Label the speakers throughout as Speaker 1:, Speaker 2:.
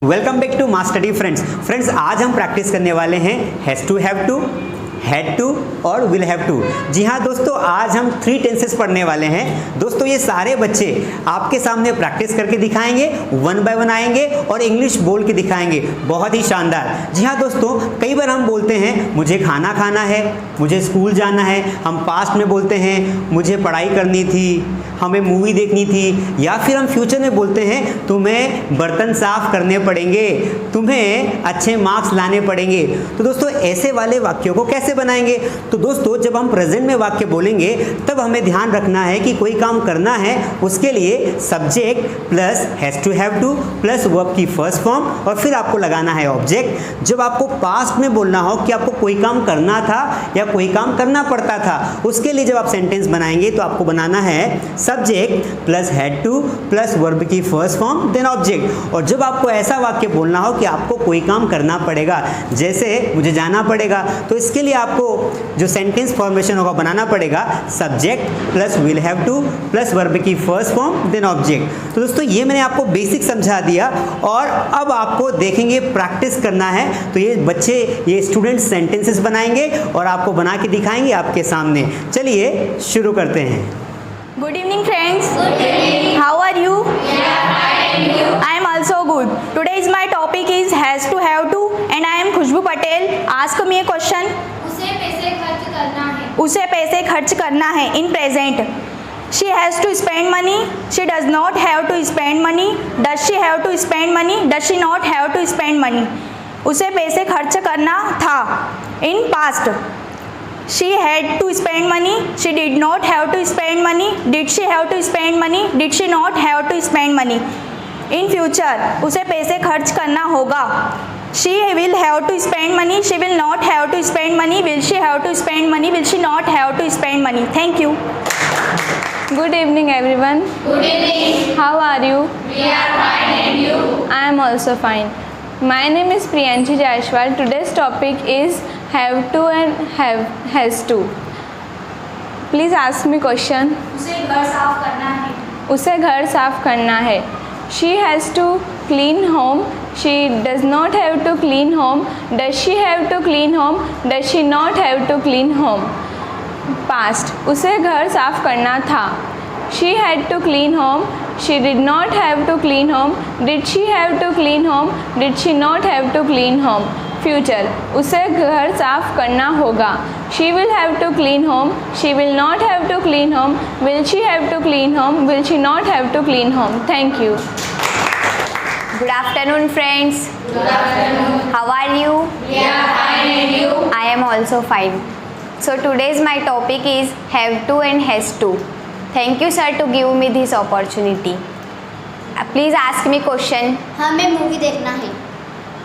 Speaker 1: Welcome back to mass study friends आज हम practice करने वाले हैं has to, have to, had to और विल हैव टू। जी हाँ दोस्तों, आज हम 3 टेंसेस पढ़ने वाले हैं। दोस्तों ये सारे बच्चे आपके सामने प्रैक्टिस करके दिखाएंगे, 1 बाय 1 आएंगे और इंग्लिश बोल के दिखाएंगे, बहुत ही शानदार। जी हाँ दोस्तों, कई बार हम बोलते हैं मुझे खाना खाना है, मुझे स्कूल जाना है। हम पास्ट में बोलते हैं मुझे पढ़ाई करनी थी, हमें मूवी देखनी थी, या फिर हम फ्यूचर में बोलते हैं तुम्हें बर्तन साफ करने पड़ेंगे, तुम्हें अच्छे मार्क्स लाने पड़ेंगे। तो दोस्तों ऐसे वाले वाक्यों को कैसे बनाएंगे? तो दोस्तों जब हम प्रेजेंट में वाक्य बोलेंगे तब हमें ध्यान रखना है कि कोई काम करना है, उसके लिए subject plus has to, have to plus verb की फर्स्ट फॉर्म और फिर आपको लगाना है ऑब्जेक्ट। जब आपको पास्ट में बोलना हो कि आपको कोई काम करना था या कोई काम करना पड़ता था, उसके लिए जब आप सेंटेंस बनाएंगे तो आपको बनाना है subject plus had to plus verb की फर्स्ट फॉर्म देन ऑब्जेक्ट। और जब आपको ऐसा वाक्य बोलना हो कि आपको कोई काम करना पड़ेगा, जैसे मुझे जाना पड़ेगा, तो इसके लिए आपको जो सेंटेंस फॉर्मेशन होगा बनाना पड़ेगा subject plus will have to plus verb की फर्स्ट फॉर्म देन ऑब्जेक्ट। तो दोस्तों ये मैंने आपको बेसिक समझा दिया और अब आपको देखेंगे प्रैक्टिस करना है। तो ये बच्चे, ये स्टूडेंट्स सेंटेंसेस बनाएंगे और आपको बना के दिखाएंगे आपके सामने। चलिए शुरू करते हैं।
Speaker 2: Good evening friends. Good evening. How are you? We are fine and you? I am also good. Today's my topic is has to, have to and I am Khushbu Patel. Ask me a question.
Speaker 3: उसे पैसे खर्च करना है।
Speaker 2: उसे पैसे खर्च करना है in present. She has to spend money. She does not have to spend money. Does she have to spend money? Does she not have to spend money? उसे पैसे खर्च करना था in past. She had to spend money. She did not have to spend money. Did she have to spend money? Did she not have to spend money? In future, उसे पैसे खर्च करना होगा. She will have to spend money. She will not have to spend money. Will she have to spend money? Will she not have to spend money? Thank you.
Speaker 4: Good evening everyone.
Speaker 3: Good evening.
Speaker 4: How are you?
Speaker 3: We are fine and you?
Speaker 4: I am also fine. My name is Priyanshi Jaiswal. Today's topic is have to and has to. Please ask me question.
Speaker 3: उसे घर साफ करना है।
Speaker 4: उसे घर साफ करना है. She has to clean home. She does not have to clean home. Does she have to clean home? Does she not have to clean home? Past. उसे घर साफ करना था. She had to clean home. She did not have to clean home. Did she have to clean home? Did she not have to clean home? Future. उसे घर साफ करना होगा. She will have to clean home. She will not have to clean home. Will she have to clean home? Will she not have to clean home? Thank you.
Speaker 2: Good afternoon friends.
Speaker 3: Good afternoon.
Speaker 2: How are you?
Speaker 3: We are fine and you?
Speaker 2: I am also fine. So today's my topic is have to and has to. Thank you sir to give me this opportunity. Please ask me question.
Speaker 3: हमें movie देखना है।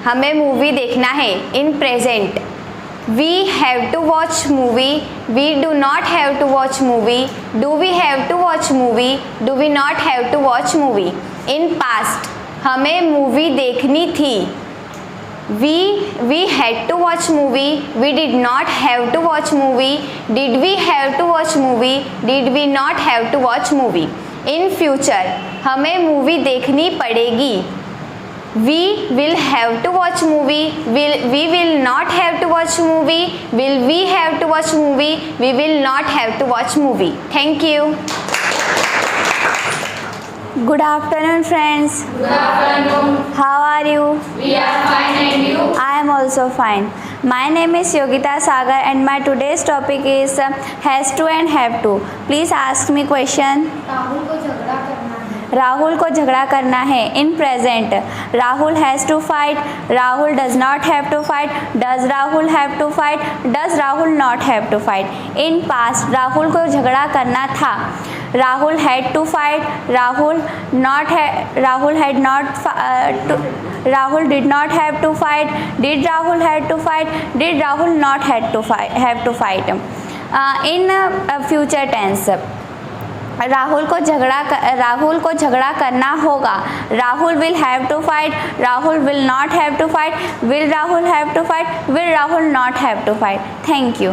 Speaker 2: हमें movie देखना है in present. We have to watch movie. We do not have to watch movie. Do we have to watch movie? Do we not have to watch movie? In past हमें movie देखनी थी. We had to watch movie. We did not have to watch movie. Did we have to watch movie? Did we not have to watch movie? In future हमें movie देखनी पड़ेगी. We will have to watch movie. We will not have to watch movie. Will we have to watch movie? We will not have to watch movie. Thank you. Good afternoon friends.
Speaker 3: Good afternoon.
Speaker 2: How are you?
Speaker 3: We are fine and you?
Speaker 2: I am also fine. My name is Yogita Sagar and my today's topic is has to and have to. Please ask me question.
Speaker 3: Rahul को झगड़ा करना है।
Speaker 2: राहुल को झगड़ा करना है in present. Rahul has to fight. Rahul does not have to fight. Does Rahul have to fight? Does Rahul not have to fight? In past Rahul को झगड़ा करना था. Rahul had to fight. Rahul had not Rahul did not have to fight. Did Rahul had to fight? Did Rahul not have to fight? In future tense Rahul को झगड़ा करना होगा. Rahul will have to fight. Rahul will not have to fight. Will Rahul have to fight? Will Rahul not have to fight? Thank you.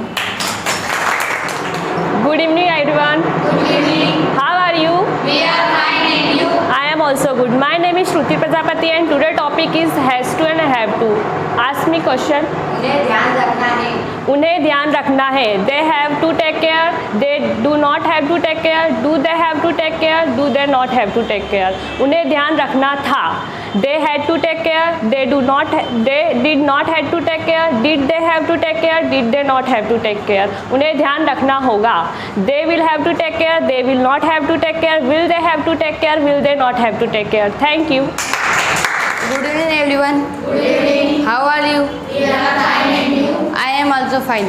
Speaker 4: Good evening everyone.
Speaker 3: Good evening.
Speaker 4: How are you?
Speaker 3: We are fine and you?
Speaker 4: I am also good. My name is Shruti Prajapati and today topic is has to and have to. Ask me question.
Speaker 5: उन्हें ध्यान रखना है.
Speaker 4: उन्हें ध्यान रखना है. They have to take care. They do not have to take care. Do they have to take care? Do they not have to take care? उन्हें ध्यान रखना था. They had to take care. They did not have to take care. Did they have to take care? Did they not have to take care? उन्हें ध्यान रखना होगा. They will have to take care. They will not have to take care. Will they have to take care? Will they not have to take care? Thank you.
Speaker 5: Good evening everyone.
Speaker 3: Good evening.
Speaker 5: How are you?
Speaker 3: We are fine and you?
Speaker 5: I am also fine.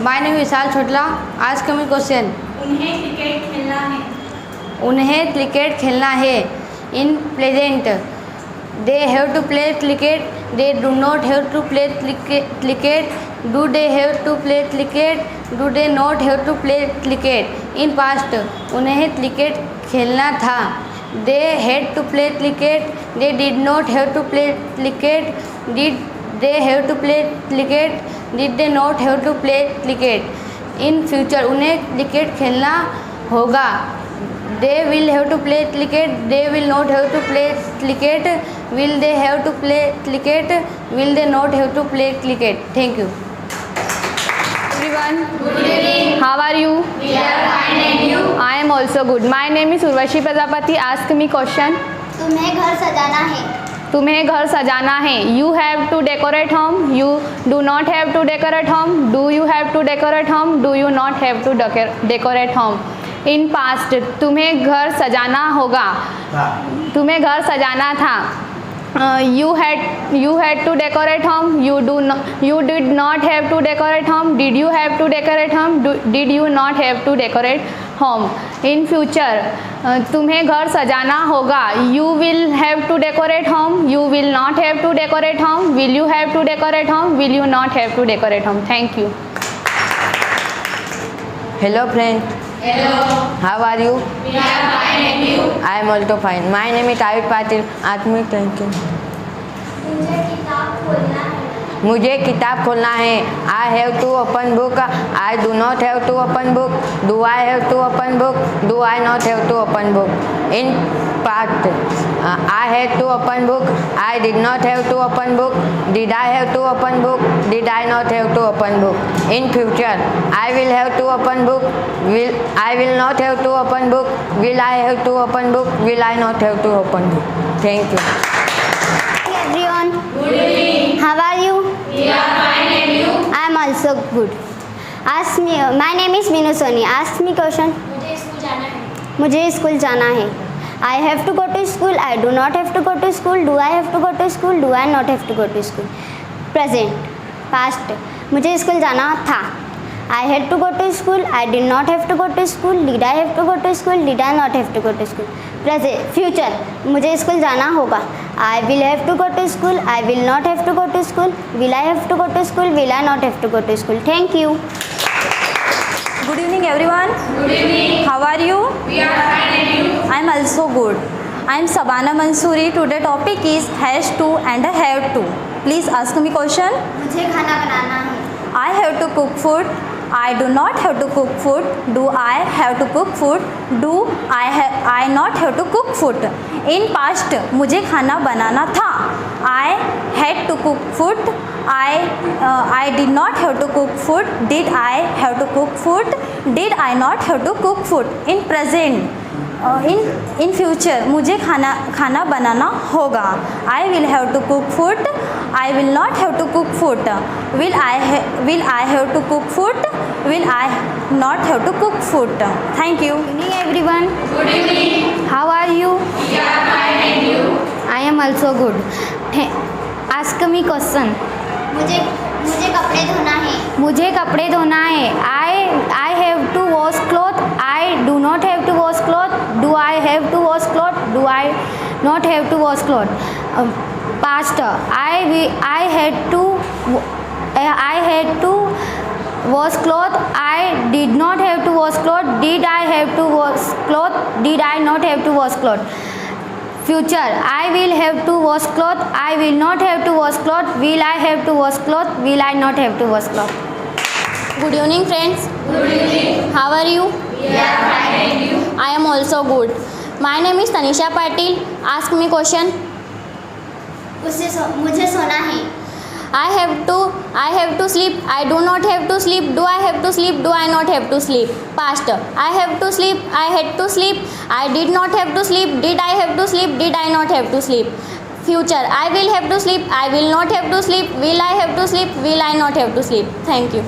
Speaker 5: My name is Vishal Chotla. Ask me question.
Speaker 3: उन्हें cricket खेलना है.
Speaker 5: उन्हें cricket खेलना है. In present, they have to play cricket. They do not have to play cricket. Do they have to play cricket? Do they not have to play cricket? In past, उन्हें cricket खेलना था. They had to play cricket. They did not have to play cricket. Did they have to play cricket? Did they not have to play cricket? In future, उन्हें cricket खेलना होगा. They will have to play cricket. They will not have to play cricket. Will they have to play cricket? Will they not have to play cricket? Thank you.
Speaker 4: Everyone.
Speaker 3: Good evening.
Speaker 4: How are you?
Speaker 3: We are fine and you?
Speaker 4: I am also good. My name is Urvashi Prajapati. Ask me question.
Speaker 3: तुम्हें घर सजाना है.
Speaker 4: तुम्हें घर सजाना है. You have to decorate home. You do not have to decorate home. Do you have to decorate home? Do you not have to decorate home? In past, तुम्हें घर सजाना होगा. तुम्हें घर सजाना था. You had to decorate home. You did not have to decorate home. Did you have to decorate home? Did you not have to decorate home? In future, तुम्हें घर सजाना होगा. You will have to decorate home. You will not have to decorate home. Will you have to decorate home? Will you not have to decorate home? Thank you.
Speaker 5: Hello friend.
Speaker 3: Hello.
Speaker 5: How are you?
Speaker 3: We are fine and you?
Speaker 5: I am also fine. My name is David Patil. Ask me question.
Speaker 3: मुझे किताब खोलना है.
Speaker 5: मुझे किताब खोलना है. I have to open book. I do not have to open book. Do I have to open book? Do I not have to open book? In past, I had to open book. I did not have to open book. Did I have to open book? Did I not have to open book? In future, I will have to open book. I will not have to open book. Will I have to open book? Will I not have to open book? Thank you.
Speaker 3: Everyone. Good evening. How are you? We are fine and you?
Speaker 2: I am also good. Ask me. My name is Minu Soni. Ask me question.
Speaker 3: मुझे school जाना है.
Speaker 2: मुझे school जाना है. I have to go to school. I do not have to go to school. Do I have to go to school? Do I not have to go to school? Present. Past. मुझे school जाना था. I had to go to school. I did not have to go to school. Did I have to go to school? Did I not have to go to school? Present. Future. मुझे school जाना होगा. I will have to go to school. I will not have to go to school. Will I have to go to school? Will I not have to go to school? Thank you.
Speaker 6: Good evening everyone.
Speaker 3: Good evening.
Speaker 6: How are you?
Speaker 3: We are fine and you?
Speaker 6: I am also good. I am Sabana Mansoori. Today topic is has to and have to. Please ask me question.
Speaker 3: मुझे खाना बनाना है.
Speaker 6: I have to cook food. I do not have to cook food. Do I have to cook food? Do I not have to cook food? In past, मुझे खाना बनाना था. I had to cook food. I did not have to cook food. Did I have to cook food? Did I not have to cook food? In present, in future, मुझे खाना बनाना होगा. I will have to cook food. I will not have to cook food. Will I have to cook food? Will I not have to cook food? Thank you.
Speaker 2: Good evening everyone.
Speaker 3: Good evening.
Speaker 2: How are you?
Speaker 3: We are fine and you?
Speaker 2: I am also good. Ask me question.
Speaker 3: मुझे कपड़े धोना है.
Speaker 2: मुझे कपड़े धोना है. I have to wash cloth. I do not have to wash cloth. Do I have to wash cloth? Do I not have to wash cloth? Past. I had to wash cloth. I did not have to wash cloth. Did I have to wash cloth? Did I not have to wash cloth? Future. I will have to wash cloth. I will not have to wash cloth. Will I have to wash cloth? Will I not have to wash cloth? Good evening friends.
Speaker 3: Good evening.
Speaker 2: How are you?
Speaker 3: We are fine and you?
Speaker 2: I am also good. My name is Tanisha Patil. Ask me question.
Speaker 3: मुझे सोना है.
Speaker 2: I have to sleep. I do not have to sleep. Do I have to sleep? Do I not have to sleep? Past. I have to sleep. I had to sleep. I did not have to sleep. Did I have to sleep? Did I not have to sleep? Future. I will have to sleep. I will not have to sleep. Will I have to sleep? Will I not have to sleep? Thank you.